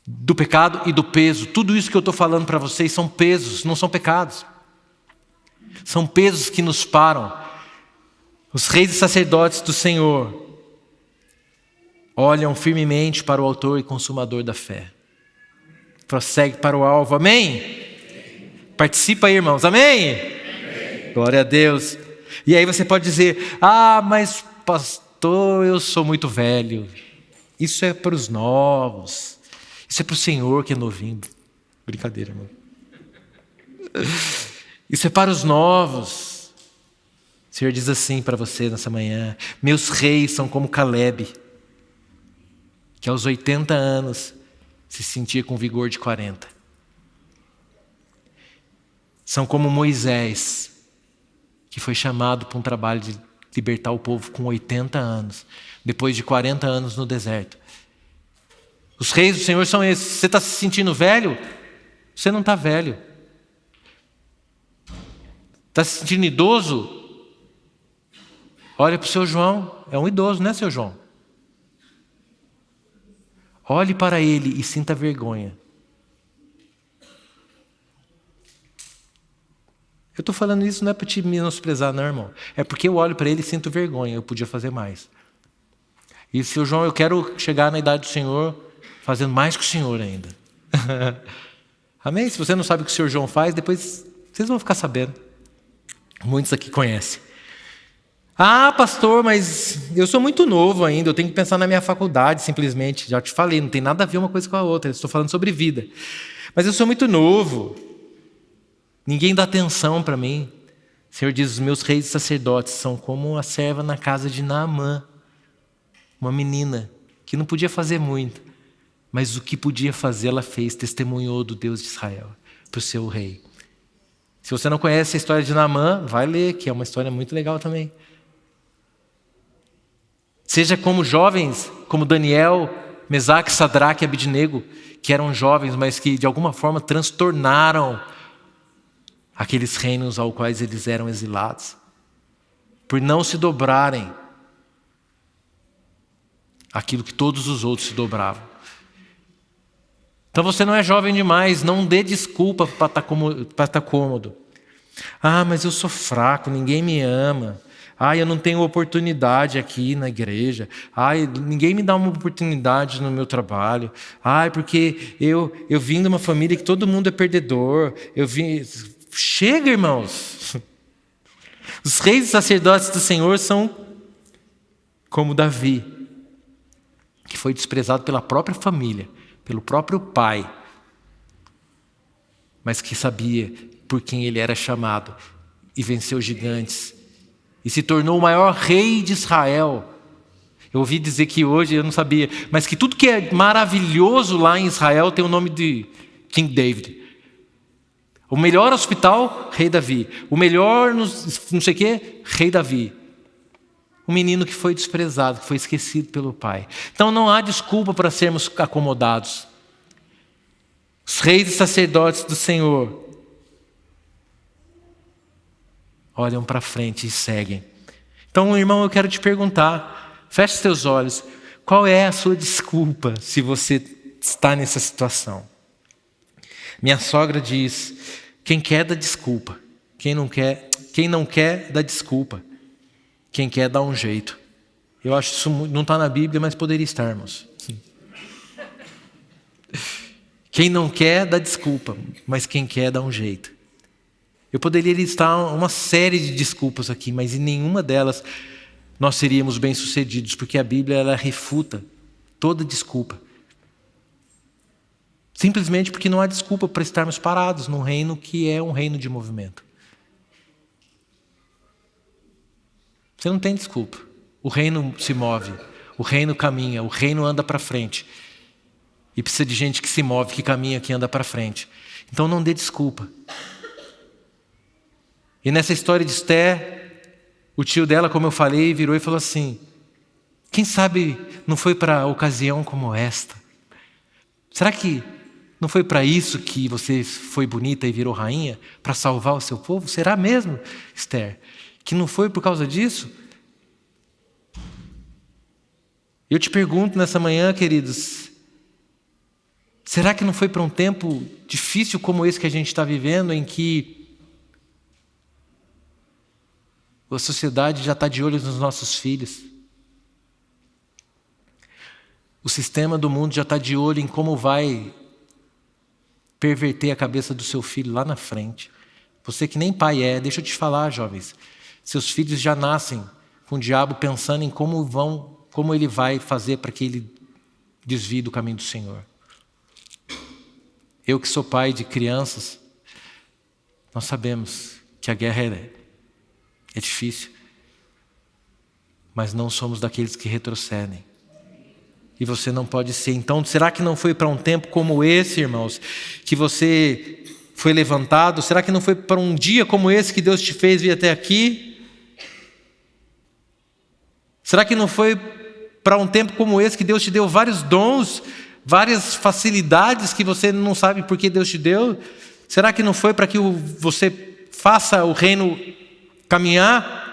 Speaker 1: Do pecado e do peso. Tudo isso que eu estou falando para vocês são pesos, não são pecados. São pesos que nos param. Os reis e sacerdotes do Senhor olham firmemente para o autor e consumador da fé. Prossegue para o alvo. Amém? Participa aí, irmãos. Amém? Glória a Deus. E aí você pode dizer: mas pastor, eu sou muito velho. Isso é para os novos. Isso é para o Senhor que é novinho. Brincadeira, irmão. Isso é para os novos. O Senhor diz assim para você nessa manhã: meus reis são como Caleb, que aos 80 anos se sentia com vigor de 40. São como Moisés, que foi chamado para um trabalho de libertar o povo com 80 anos, depois de 40 anos no deserto. Os reis do Senhor são esses. Você está se sentindo velho? Você não está velho. Está se sentindo idoso? Olha para o seu João. É um idoso, né, seu João? Olhe para ele e sinta vergonha. Eu estou falando isso não é para te menosprezar, não, irmão. É porque eu olho para ele e sinto vergonha. Eu podia fazer mais. E, seu João, eu quero chegar na idade do Senhor fazendo mais que o Senhor ainda. Amém? Se você não sabe o que o Senhor João faz, depois vocês vão ficar sabendo. Muitos aqui conhecem. Ah, pastor, mas eu sou muito novo ainda, eu tenho que pensar na minha faculdade, simplesmente. Já te falei, não tem nada a ver uma coisa com a outra, eu estou falando sobre vida. Mas eu sou muito novo, ninguém dá atenção para mim. O Senhor diz, os meus reis e sacerdotes são como a serva na casa de Naamã, uma menina que não podia fazer muito, mas o que podia fazer ela fez, testemunhou do Deus de Israel para o seu rei. Se você não conhece a história de Naamã, vai ler, que é uma história muito legal também. Seja como jovens, como Daniel, Mesaque, Sadraque e Abidnego, que eram jovens, mas que de alguma forma transtornaram aqueles reinos aos quais eles eram exilados, por não se dobrarem aquilo que todos os outros se dobravam. Então você não é jovem demais, não dê desculpa para estar cômodo. Ah, mas eu sou fraco, ninguém me ama. Ah, eu não tenho oportunidade aqui na igreja. Ah, ninguém me dá uma oportunidade no meu trabalho. Ah, porque eu vim de uma família que todo mundo é perdedor. Chega, irmãos. Os reis e sacerdotes do Senhor são como Davi, que foi desprezado pela própria família, pelo próprio pai, mas que sabia por quem ele era chamado e venceu gigantes e se tornou o maior rei de Israel. Eu ouvi dizer que hoje, eu não sabia, mas que tudo que é maravilhoso lá em Israel tem o nome de King David. O melhor hospital, rei Davi. O melhor não sei o quê, rei Davi. Um menino que foi desprezado, que foi esquecido pelo pai. Então não há desculpa para sermos acomodados. Os reis e sacerdotes do Senhor olham para frente e seguem. Então, irmão, eu quero te perguntar, feche seus olhos, qual é a sua desculpa se você está nessa situação? Minha sogra diz, quem quer dá desculpa, quem não quer dá desculpa, quem quer dá um jeito. Eu acho que isso não está na Bíblia, mas poderia estar, irmãos. Quem não quer dá desculpa, mas quem quer dá um jeito. Eu poderia listar uma série de desculpas aqui, mas em nenhuma delas nós seríamos bem-sucedidos, porque a Bíblia ela refuta toda desculpa. Simplesmente porque não há desculpa para estarmos parados num reino que é um reino de movimento. Você não tem desculpa. O reino se move, o reino caminha, o reino anda para frente. E precisa de gente que se move, que caminha, que anda para frente. Então não dê desculpa. E nessa história de Esther, o tio dela, como eu falei, virou e falou assim, quem sabe não foi para ocasião como esta? Será que não foi para isso que você foi bonita e virou rainha? Para salvar o seu povo? Será mesmo, Esther? Que não foi por causa disso? Eu te pergunto nessa manhã, queridos, será que não foi para um tempo difícil como esse que a gente está vivendo, em que a sociedade já está de olho nos nossos filhos? O sistema do mundo já está de olho em como vai perverter a cabeça do seu filho lá na frente. Você que nem pai é, deixa eu te falar, jovens, seus filhos já nascem com o diabo pensando em como ele vai fazer para que ele desvie do caminho do Senhor. Eu que sou pai de crianças, nós sabemos que a guerra é difícil, mas não somos daqueles que retrocedem. E você não pode ser. Então, será que não foi para um tempo como esse, irmãos, que você foi levantado? Será que não foi para um dia como esse que Deus te fez vir até aqui? Será que não foi para um tempo como esse que Deus te deu vários dons, várias facilidades que você não sabe por que Deus te deu? Será que não foi para que você faça o reino caminhar?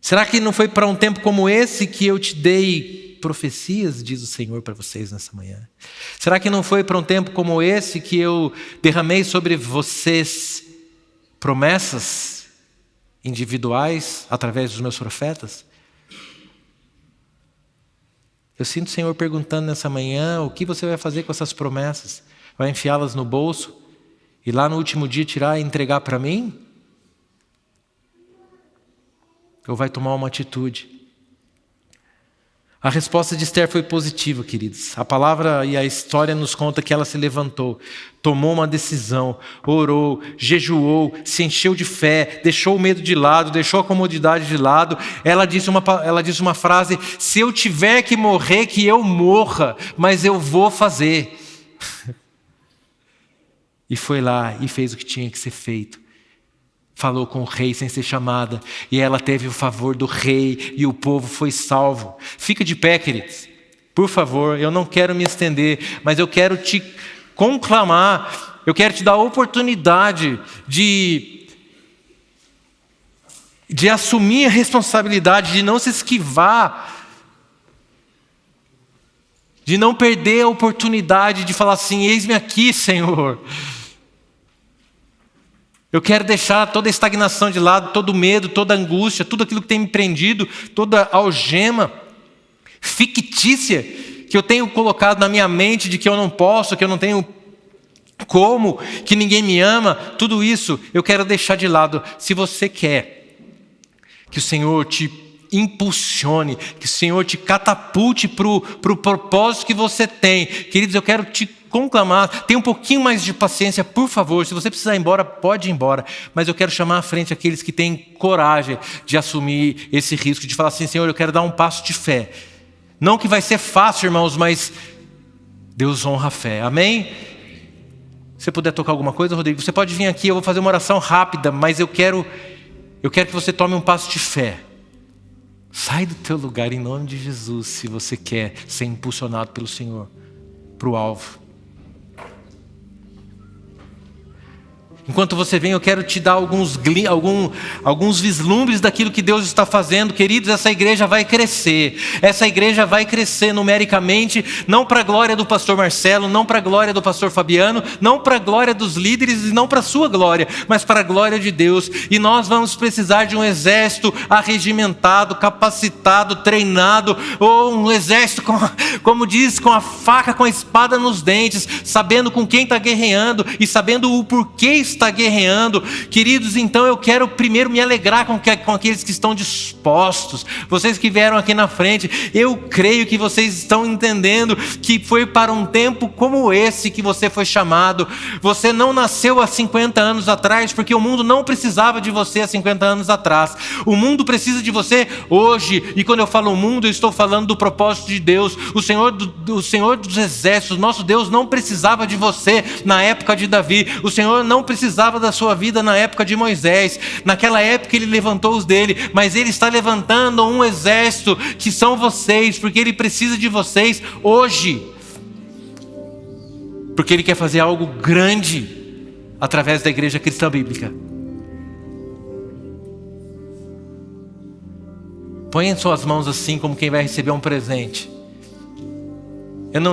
Speaker 1: Será que não foi para um tempo como esse que eu te dei profecias, diz o Senhor para vocês nessa manhã? Será que não foi para um tempo como esse que eu derramei sobre vocês promessas individuais através dos meus profetas? Eu sinto o Senhor perguntando nessa manhã: o que você vai fazer com essas promessas? Vai enfiá-las no bolso e lá no último dia tirar e entregar para mim? Ou vai tomar uma atitude? A resposta de Esther foi positiva, queridos. A palavra e a história nos conta que ela se levantou, tomou uma decisão, orou, jejuou, se encheu de fé, deixou o medo de lado, deixou a comodidade de lado. Ela disse uma frase: se eu tiver que morrer, que eu morra, mas eu vou fazer. E foi lá e fez o que tinha que ser feito. Falou com o rei sem ser chamada, e ela teve o favor do rei, e o povo foi salvo. Fica de pé, queridos. Por favor, eu não quero me estender, mas eu quero te conclamar, eu quero te dar a oportunidade de assumir a responsabilidade, de não se esquivar, de não perder a oportunidade de falar assim: eis-me aqui, Senhor. Eu quero deixar toda a estagnação de lado, todo o medo, toda a angústia, tudo aquilo que tem me prendido, toda a algema fictícia que eu tenho colocado na minha mente de que eu não posso, que eu não tenho como, que ninguém me ama. Tudo isso eu quero deixar de lado. Se você quer que o Senhor te impulsione, que o Senhor te catapulte para o propósito que você tem, queridos, eu quero te conclamar, tenha um pouquinho mais de paciência, por favor. Se você precisar ir embora, pode ir embora, mas eu quero chamar à frente aqueles que têm coragem de assumir esse risco, de falar assim: Senhor, eu quero dar um passo de fé. Não que vai ser fácil, irmãos, mas Deus honra a fé, amém? Se você puder tocar alguma coisa, Rodrigo, você pode vir aqui, eu vou fazer uma oração rápida, mas eu quero que você tome um passo de fé. Sai do teu lugar em nome de Jesus, se você quer ser impulsionado pelo Senhor para o alvo. Enquanto você vem, eu quero te dar alguns vislumbres daquilo que Deus está fazendo. Queridos, essa igreja vai crescer. Essa igreja vai crescer numericamente, não para a glória do pastor Marcelo, não para a glória do pastor Fabiano, não para a glória dos líderes e não para a sua glória, mas para a glória de Deus. E nós vamos precisar de um exército arregimentado, capacitado, treinado, ou um exército, como diz, com a faca, com a espada nos dentes, sabendo com quem está guerreando e sabendo o porquê está guerreando. Queridos, então eu quero primeiro me alegrar com aqueles que estão dispostos. Vocês que vieram aqui na frente, eu creio que vocês estão entendendo que foi para um tempo como esse que você foi chamado. Você não nasceu há 50 anos atrás, porque o mundo não precisava de você há 50 anos atrás. O mundo precisa de você hoje. E quando eu falo o mundo, eu estou falando do propósito de Deus. O Senhor dos exércitos, nosso Deus, não precisava de você na época de Davi. O Senhor não precisava da sua vida na época de Moisés. Naquela época ele levantou os dele, mas ele está levantando um exército que são vocês, porque ele precisa de vocês hoje, porque ele quer fazer algo grande através da Igreja Cristã Bíblica. Põe em suas mãos assim, como quem vai receber um presente.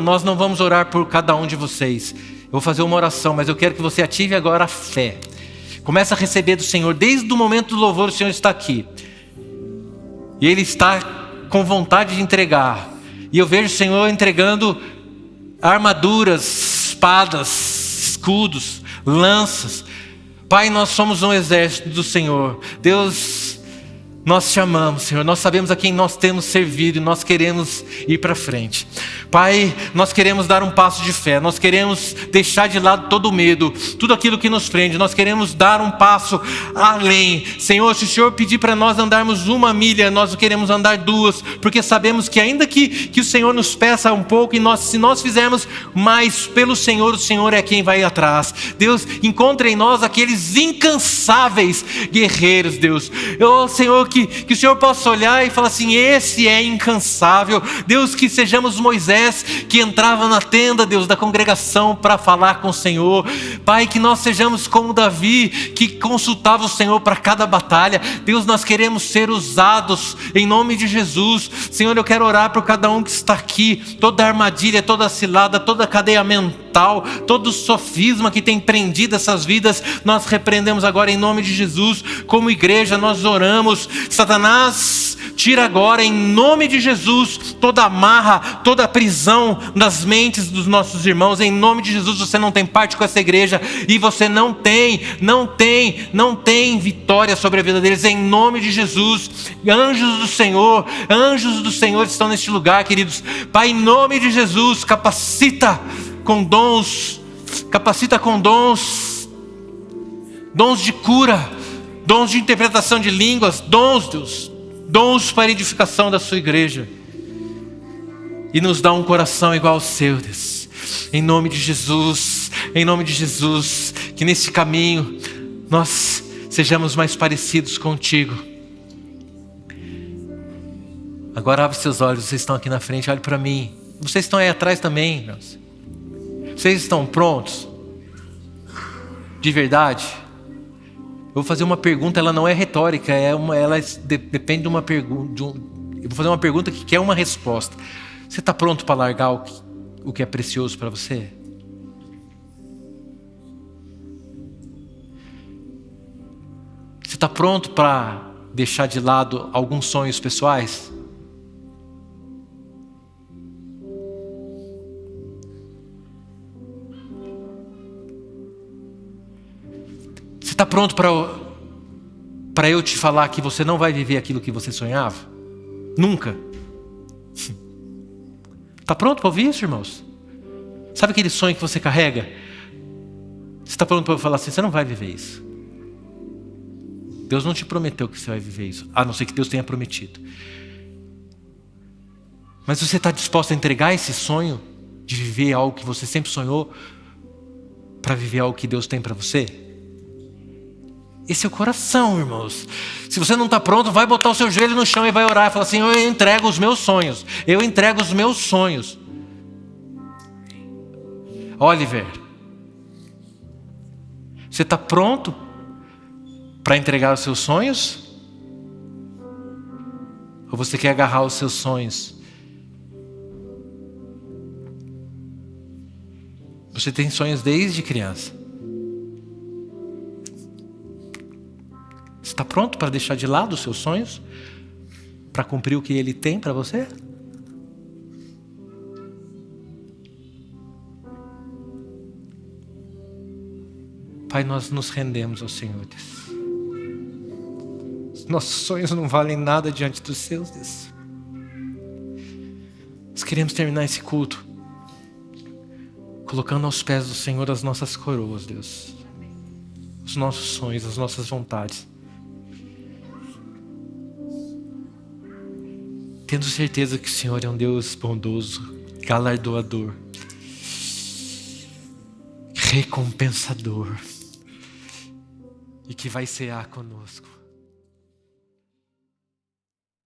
Speaker 1: Nós não vamos orar por cada um de vocês. Eu vou fazer uma oração, mas eu quero que você ative agora a fé. Começa a receber do Senhor. Desde o momento do louvor, o Senhor está aqui. E Ele está com vontade de entregar. E eu vejo o Senhor entregando armaduras, espadas, escudos, lanças. Pai, nós somos um exército do Senhor. Deus, Nós te amamos, Senhor, nós sabemos a quem nós temos servido e nós queremos ir para frente. Pai, nós queremos dar um passo de fé, nós queremos deixar de lado todo o medo, tudo aquilo que nos prende, nós queremos dar um passo além. Senhor, se o Senhor pedir para nós andarmos 1 milha, nós queremos andar 2, porque sabemos que ainda que o Senhor nos peça um pouco, se nós fizermos mais pelo Senhor, o Senhor é quem vai atrás. Deus, encontre em nós aqueles incansáveis guerreiros, Deus. Senhor, que o Senhor possa olhar e falar assim: esse é incansável. Deus, que sejamos Moisés, que entrava na tenda, Deus, da congregação para falar com o Senhor. Pai, que nós sejamos como Davi, que consultava o Senhor para cada batalha. Deus, nós queremos ser usados em nome de Jesus. Senhor, eu quero orar por cada um que está aqui, toda armadilha, toda cilada, toda cadeia mental, todo sofisma que tem prendido essas vidas, nós repreendemos agora em nome de Jesus. Como igreja nós oramos: Satanás, tira agora em nome de Jesus toda amarra, toda prisão das mentes dos nossos irmãos. Em nome de Jesus, você não tem parte com essa igreja e você não tem vitória sobre a vida deles. Em nome de Jesus, anjos do Senhor estão neste lugar, queridos. Pai, em nome de Jesus, capacita com dons, dons de cura, dons de interpretação de línguas, Deus, dons para a edificação da sua igreja. E nos dá um coração igual ao seu, Deus. Em nome de Jesus, que nesse caminho nós sejamos mais parecidos contigo. Agora abre seus olhos, vocês estão aqui na frente, olhe para mim. Vocês estão aí atrás também, irmãos. Vocês estão prontos? De verdade? Eu vou fazer uma pergunta, ela não é retórica, ela depende de uma pergunta. Eu vou fazer uma pergunta que quer uma resposta. Você está pronto para largar o que é precioso para você? Você está pronto para deixar de lado alguns sonhos pessoais? Você está pronto para eu te falar que você não vai viver aquilo que você sonhava? Nunca. Está pronto para ouvir isso, irmãos? Sabe aquele sonho que você carrega? Você está pronto para eu falar assim: você não vai viver isso. Deus não te prometeu que você vai viver isso, a não ser que Deus tenha prometido. Mas você está disposto a entregar esse sonho de viver algo que você sempre sonhou para viver algo que Deus tem para você? Esse é o coração, irmãos. Se você não está pronto, vai botar o seu joelho no chão e vai orar e falar assim: eu entrego os meus sonhos. Oliver, você está pronto para entregar os seus sonhos? Ou você quer agarrar os seus sonhos? Você tem sonhos desde criança. Você está pronto para deixar de lado os seus sonhos? Para cumprir o que Ele tem para você? Pai, nós nos rendemos ao Senhor, Deus. Os nossos sonhos não valem nada diante dos seus, Deus. Nós queremos terminar esse culto colocando aos pés do Senhor as nossas coroas, Deus. Os nossos sonhos, as nossas vontades. Tendo certeza que o Senhor é um Deus bondoso, galardoador, recompensador, e que vai cear conosco.